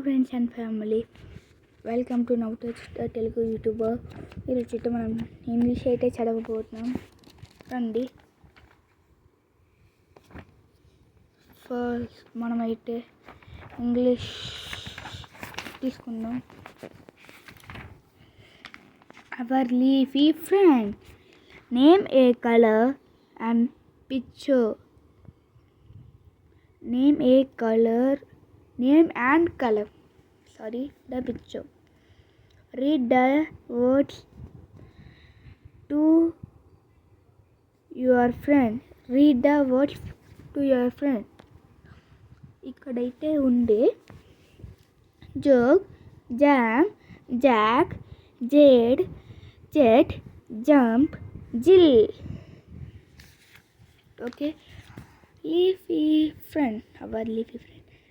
Friends and family, welcome to Navvutouch Telugu YouTuber. ఈరోజు మనం English అయితే చదవబోతున్నాం. రండి. ఫస్ట్ మనమైతే ఇంగ్లీష్ తీసుకుందాం. Our leafy friend, name a colour and picture. Name and color. The picture. Read the words to your friend. ఇక్కడైతే ఉండే Jog, jam, Jack, jade, jet, jump, జిల్. Okay. Our leafy friend.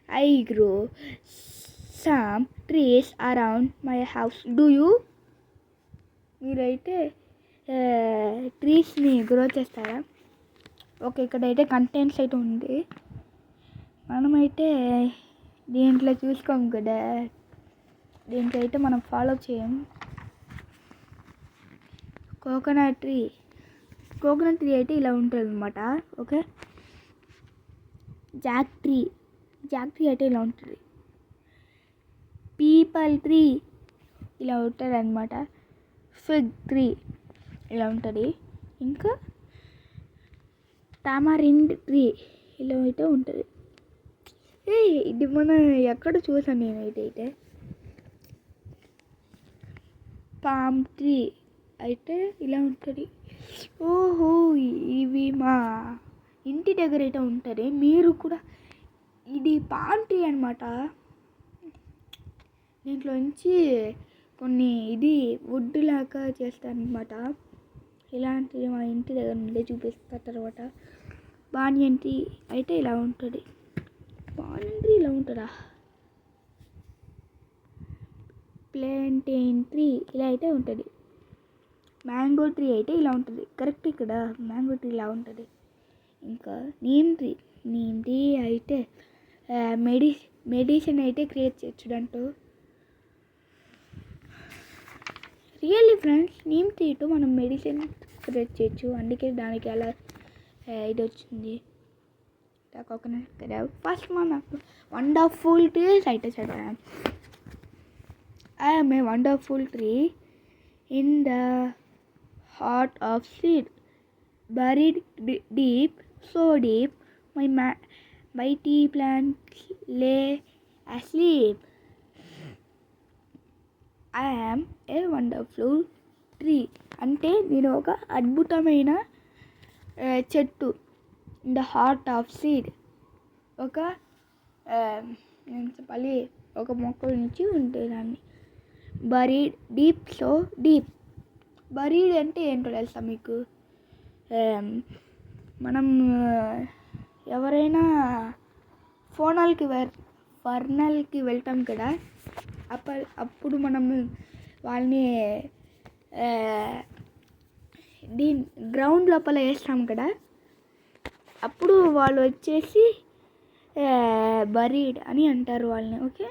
I grow some trees around my house. Do you? మీరైతే ట్రీస్ని grow చేస్తారా? Okay, ఇక్కడైతే contents అయితే ఉంది. మనమైతే దీంట్లో చూసుకోం కదా, దీంట్లో అయితే మనం ఫాలో చేయం. కోకోనట్ ట్రీ అయితే ఇలా ఉంటుంది అన్నమాట. ఓకే. జాక్ ట్రీ అయితే ఇలా ఉంటుంది. పీపల్ ట్రీ ఇలా ఉంటుంది అన్నమాట. ఫిగ్ ట్రీ ఇలా ఉంటుంది. ఇంకా టామరిండ్ ట్రీ ఇలా అయితే ఉంటుంది. ఇది మనం ఎక్కడ చూసాను నేనైతే. పామ్ ట్రీ అయితే ఇలా ఉంటుంది. ఓహో, ఇవి మా ఇంటి దగ్గర అయితే ఉంటుంది. మీరు కూడా, ఇది పామ్ ట్రీ అనమాట. దీంట్లో నుంచి కొన్ని వుడ్ లాగా చేస్తారనమాట. ఇలాంటివి మా ఇంటి దగ్గర నుండి చూపిస్తారు. తర్వాత బానియన్ ట్రీ అయితే ఇలా ఉంటుంది. బానియన్ ట్రీ ఇలా ఉంటుందా? ప్లాంటైన్ ట్రీ ఇలా అయితే ఉంటుంది. మ్యాంగో ట్రీ అయితే ఇలా ఉంటుంది. కరెక్ట్, ఇక్కడ మ్యాంగో ట్రీ ఇలా ఉంటుంది. ఇంకా నీమ్ ట్రీ అయితే మెడిసిన్ అయితే క్రియేట్ చేయొచ్చు అంటూ. రియల్లీ ఫ్రెండ్స్, నీమ్ ట్రీతో మనం మెడిసిన్ క్రియేట్ చేయొచ్చు. అందుకే దానికి అలా ఇది వచ్చింది. కోకోనట్ కదా. ఫస్ట్ మనకు వండర్ఫుల్ ట్రీస్ అయితే చదివాం. I'm a wonderful tree in the heart of seed, buried deep, so deep, my mighty plants lay asleep. I am a wonderful tree. అంటే నేను ఒక అద్భుతమైన చెట్టు. In the heart of seed, ఒక చెప్పాలి, ఒక మొక్క నుంచి ఉండేదాన్ని. Buried deep, so deep. Buried అంటే ఏంటో తెలుసా మీకు? మనం ఎవరైనా ఫర్నల్కి వెళ్తాం కదా, అప్పుడు మనం వాళ్ళని గ్రౌండ్ లోపల వేస్తాం కదా, అప్పుడు వాళ్ళు వచ్చేసి బరీడ్ అని అంటారు వాళ్ళని. ఓకే,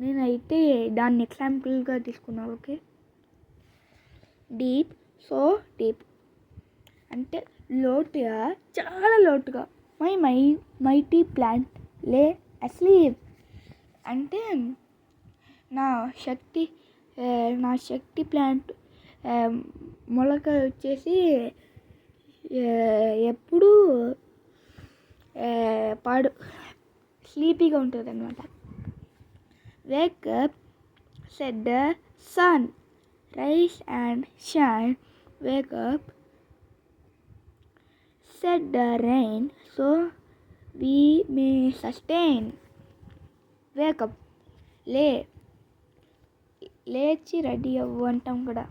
నేనైతే దాన్ని ఎగ్జాంపుల్గా తీసుకున్నాను. ఓకే. డీప్, సో డీప్ అంటే లోతుగా, చాలా లోతుగా. మై మైటీ ప్లాంట్ లే అస్లీప్ అంటే నా శక్తి ప్లాంట్ మొలక వచ్చేసి ఎప్పుడు స్లీపీగా ఉంటుంది అన్నమాట. Wake up, set the sun, rise and shine. Wake up, set the rain so we may sustain. Wake up, లేచి రెడీ అవ్వు అంటాం కూడా,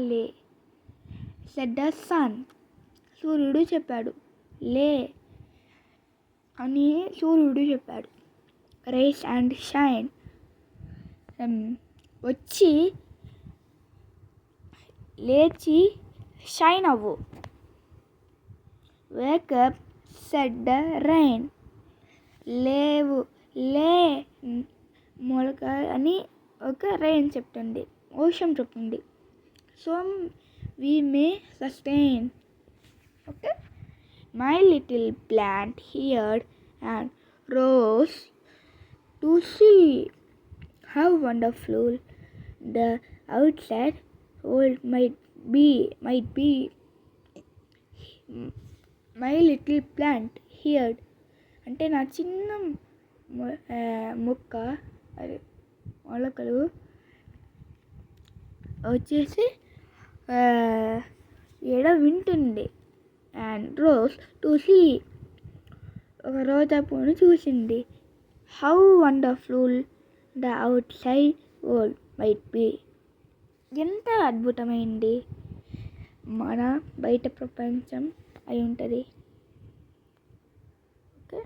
లే. సెట్ ద సన్, సూర్యుడు చెప్పాడు. లే అని సూర్యుడు చెప్పాడు. రైస్ అండ్ షైన్, వచ్చి లేచి షైన్ అవ్వు. Wake up, said the rain. మొలక అని ఒక రైన్ చెప్తుంది, ఓషన్ చెప్తుంది. So we may sustain. Okay, my little plant heard and rose to see how wonderful the outside world might be. My little plant heard అంటే నా చిన్న మొక్క అది మొలకలు వచ్చేసి ఎడ వింటుంది. అండ్ రోజ్ టు సీ ఒక రోజా పూను చూసింది. How wonderful the out side world might be. ఎంత అద్భుతమైంది మన బయట ప్రపంచం అయి ఉంటుంది. ఓకే,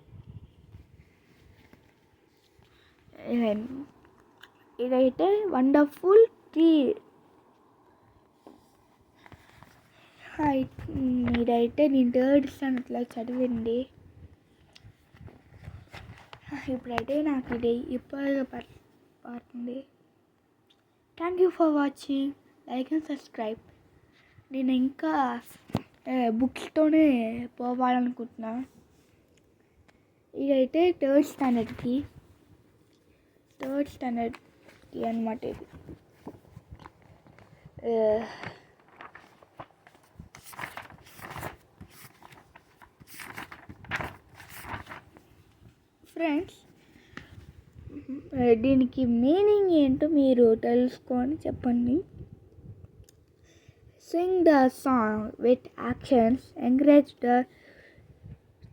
ఇదైతే వండర్ఫుల్ ట్రీ. ఇదైతే నేను థర్డ్ స్టాండర్డ్లో చదివింది. ఇప్పుడైతే నాకు ఇది ఉపయోగపడుతుంది. Thank you for watching. Like and subscribe. నేను ఇంకా బుక్స్తోనే పోవాలనుకుంటున్నా. ఇదైతే థర్డ్ స్టాండర్డ్కి అనమాట. ఇది ఫ్రెండ్స్, దీనికి మీనింగ్ ఏంటో మీరు తెలుసుకొని చెప్పండి. Sing the song with actions, encourage the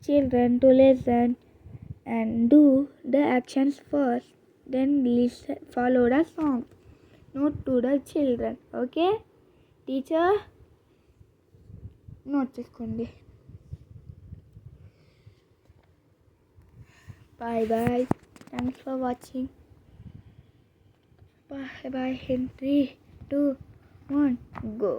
children to listen and do the actions first, then follow the song. Note to the children. Okay teacher, note చేసుకోండి. Bye. Thanks for watching. Bye. In 3, 2, 1, go.